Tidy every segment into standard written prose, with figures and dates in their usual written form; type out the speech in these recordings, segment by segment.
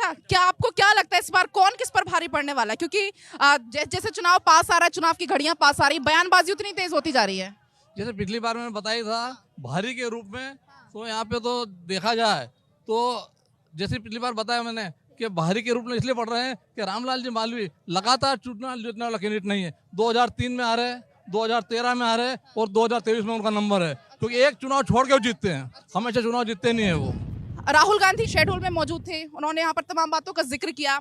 अच्छा, क्या आपको क्या लगता है इस बार कौन किस पर भारी पड़ने वाला है? क्योंकि जैसे चुनाव पास आ रहा है, चुनाव की घड़ियां पास आ रही, बयानबाजी उतनी तेज होती जा रही है। जैसे पिछली बार मैंने बताया था भारी के रूप में, तो यहाँ पे तो देखा जाए तो जैसे पिछली बार बताया मैंने कि भारी के रूप में इसलिए पड़ रहे हैं कि रामलाल जी मालवी लगातार चुनाव जीतने वाला कैंडिडेट नहीं है। 2003 में आ रहे हैं, 2013 में आ रहे हैं और 2023 में उनका नंबर है, क्योंकि एक चुनाव छोड़ के वो जीतते हैं, हमेशा चुनाव जीतते नहीं है वो। राहुल गांधी शेडोल में मौजूद थे, उन्होंने यहाँ पर तमाम बातों का जिक्र किया।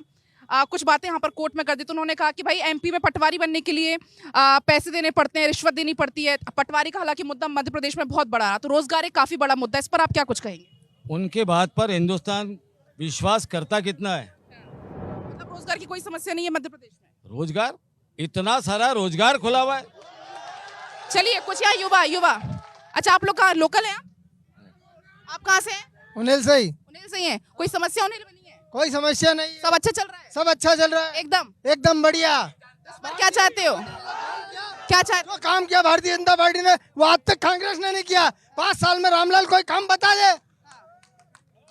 कुछ बातें यहाँ पर कोर्ट में कर दी, तो उन्होंने कहा कि भाई एमपी में पटवारी बनने के लिए पैसे देने पड़ते हैं, रिश्वत देनी पड़ती है। पटवारी का हालांकि मुद्दा मध्य प्रदेश में बहुत बड़ा रहा, तो रोजगार एक काफी बड़ा मुद्दा है। इस पर आप क्या कुछ कहेंगे? उनके बात पर हिंदुस्तान विश्वास करता कितना है? मतलब रोजगार की कोई समस्या नहीं है मध्य प्रदेश में? रोजगार इतना सारा रोजगार खुला हुआ है। चलिए कुछ यहाँ युवा। अच्छा, आप लोग कहाँ लोकल हैं? आप कहाँ से हैं? उन्हेल से ही। उन्हेल से ही हैं। कोई समस्या उन्हेल में नहीं है? कोई समस्या नहीं है। सब अच्छा चल रहा है? सब अच्छा चल रहा है, एकदम बढ़िया। इस पर क्या चाहते हो? क्या चाहते जो काम किया भारतीय जनता पार्टी ने वो आज तक कांग्रेस ने नहीं किया। 5 साल में रामलाल कोई काम बता दे,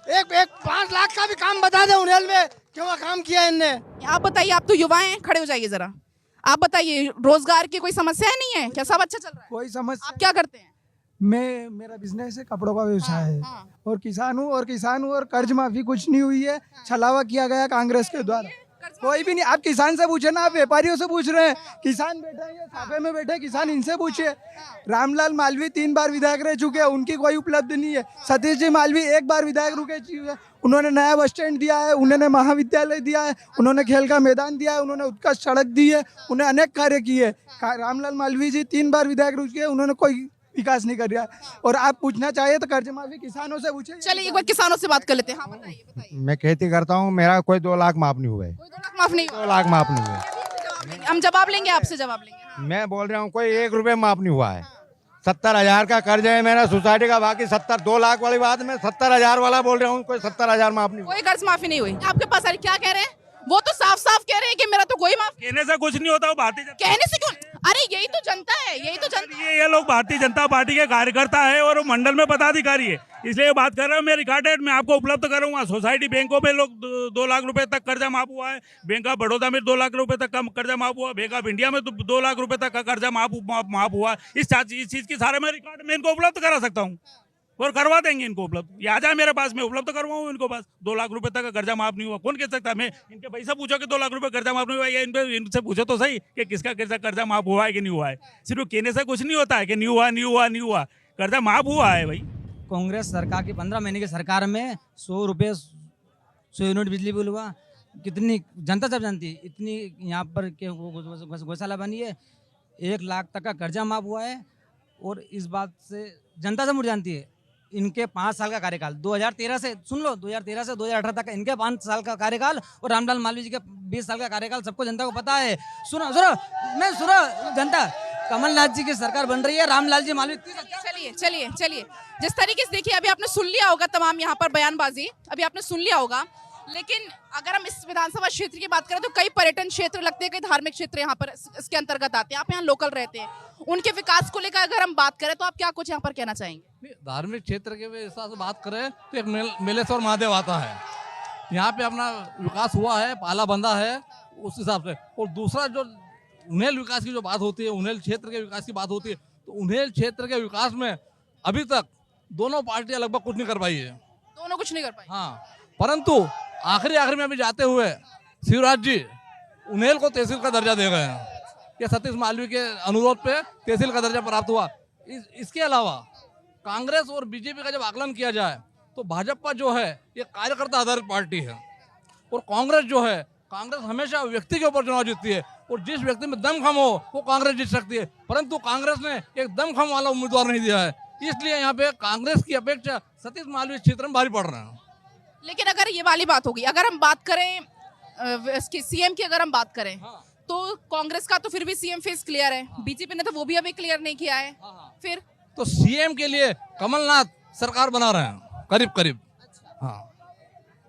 एक 5 लाख का भी काम बता दे उन्हेल में, क्यों काम किया इनने? आप बताइए, आप तो युवा हैं, खड़े हो जाइए जरा। आप बताइए, रोजगार की कोई समस्या नहीं है क्या? सब अच्छा चल रहा है? कोई समस्या। आप क्या करते हैं? मेरा बिजनेस है, कपड़ों का व्यवसाय है। हाँ। और किसान हूँ और कर्ज माफी कुछ नहीं हुई है। छलावा किया गया कांग्रेस के द्वारा, कोई भी नहीं। आप किसान से पूछे ना, आप व्यापारियों से पूछ रहे हैं। किसान बैठे हैं साफे में बैठे किसान, इनसे पूछिए। रामलाल मालवी 3 बार विधायक रह चुके हैं, उनकी कोई उपलब्धि नहीं है। सतीश जी मालवी 1 बार विधायक रुके चुके हैं, उन्होंने नया बस स्टैंड दिया है, उन्होंने महाविद्यालय दिया है, उन्होंने खेल का मैदान दिया है, उन्होंने उत्कृष्ट सड़क दी है, उन्हें अनेक कार्य किए। रामलाल मालवी जी 3 बार विधायक रुके हैं, उन्होंने कोई विकास नहीं कर रहा। और आप पूछना चाहिए तो कर्ज माफी किसानों से पूछे। चलिए एक बार किसानों से बात कर लेते हैं। हाँ, बताइए। मैं खेती करता हूँ, मेरा कोई 2 लाख माफ नहीं हुए। कोई 2 लाख माफ नहीं हुआ? 2 लाख माफ नहीं हुए। हम जवाब लेंगे आपसे, जवाब लेंगे। हाँ। मैं बोल रहा हूँ कोई 1 रुपये माफ नहीं हुआ है। 70,000 का कर्ज है मेरा सोसाइटी का, बाकी 2 लाख वाली बात में 70,000 वाला बोल रहा हूँ, कोई 70,000 माफ नहीं हुआ। कोई कर्ज माफी नहीं हुई आपके पास? अरे क्या कह रहे हैं? वो तो साफ साफ कह रहे हैं कि मेरा तो कोई माफ। कहने से कुछ नहीं होता, वो भारतीय जनता। कहने से क्यों? अरे यही तो जनता है, यही तो जनता। ये लोग भारतीय जनता पार्टी के कार्यकर्ता है और वो मंडल में पदाधिकारी है, इसलिए बात कर रहा हूँ। मैं रिकॉर्डेड में आपको उपलब्ध करूंगा। सोसाइटी बैंकों में लोग 2 लाख रुपए तक कर्जा माफ हुआ है। बैंक ऑफ बड़ौदा में 2 लाख रुपए तक का कर्जा माफ हुआ। बैंक ऑफ इंडिया में 2 लाख रुपए तक का कर्जा माफ हुआ। इस चीज की सारे मैं रिकॉर्ड में इनको उपलब्ध करा सकता हूँ और करवा देंगे इनको उपलब्ध। ये आ जाए मेरे पास, मैं उपलब्ध करवाऊँ इनको पास। 2 लाख रुपए तक का कर्जा माफ नहीं हुआ, कौन कह सकता है? मैं इनके पैसा पूछो कि 2 लाख रुपए कर्जा माफ नहीं हुआ, या इनसे पूछो तो सही कि किसका कर्जा माफ हुआ है कि नहीं हुआ है। सिर्फ कहने से कुछ नहीं होता है कि नहीं हुआ। कर्जा माफ हुआ है भाई। कांग्रेस सरकार की 15 महीने की सरकार में 100 रुपये 100 यूनिट बिजली बिल हुआ। कितनी जनता सब जानती है। इतनी यहाँ पर गौशाला बनी है, 1 लाख तक का कर्जा माफ हुआ है। और इस बात से जनता सब जानती है। इनके 5 साल का कार्यकाल 2013 से, सुन लो, 2013 से 2018 तक इनके 5 साल का कार्यकाल, और रामलाल मालवी जी के 20 साल का कार्यकाल सबको जनता को पता है। सुनो जनता, कमलनाथ जी की सरकार बन रही है, रामलाल जी मालवी। चलिए जिस तरीके से, देखिए अभी आपने सुन लिया होगा तमाम यहाँ पर बयानबाजी, अभी आपने सुन लिया होगा। लेकिन अगर हम इस विधानसभा क्षेत्र की बात करें तो कई पर्यटन क्षेत्र लगते हैं, कई धार्मिक क्षेत्र यहाँ पर इसके अंतर्गत आते हैं। आप यहाँ लोकल रहते हैं, उनके विकास को लेकर अगर हम बात करें तो आप क्या कुछ यहाँ पर कहना चाहेंगे? धार्मिक क्षेत्र के हिसाब से बात करें तो एक मेलेश्वर महादेव आता है, यहाँ पे अपना विकास हुआ है, पाला बंधा है उस हिसाब से। और दूसरा जो उन्हेल विकास की जो बात होती है, उन्हेल क्षेत्र के विकास की बात होती है, तो उन्हेल क्षेत्र के विकास में अभी तक दोनों पार्टियां लगभग कुछ नहीं कर पाई है। दोनों कुछ नहीं कर पाई। हाँ, परंतु आखिरी में अभी जाते हुए शिवराज जी उन्हेल को तहसील का दर्जा दे गए हैं। ये सतीश मालवी के अनुरोध पे तहसील का दर्जा प्राप्त हुआ। इसके अलावा कांग्रेस और बीजेपी का जब आकलन किया जाए तो भाजपा जो है ये कार्यकर्ता आधारित पार्टी है, और कांग्रेस जो है, कांग्रेस हमेशा व्यक्ति के ऊपर चुनाव जीतती है, और जिस व्यक्ति में दमखम हो वो कांग्रेस जीत सकती है। परंतु कांग्रेस ने एक दमखम वाला उम्मीदवार नहीं दिया है, इसलिए यहाँ पे कांग्रेस की अपेक्षा सतीश मालवी क्षेत्र में भारी पड़ रहे हैं। लेकिन अगर ये वाली बात होगी, अगर हम बात करें इसकी सीएम की, अगर हम बात करें तो कांग्रेस का तो फिर भी सीएम फेस क्लियर है, बीजेपी ने तो वो भी अभी क्लियर नहीं किया है। फिर तो सीएम के लिए कमलनाथ सरकार बना रहे हैं करीब। हाँ।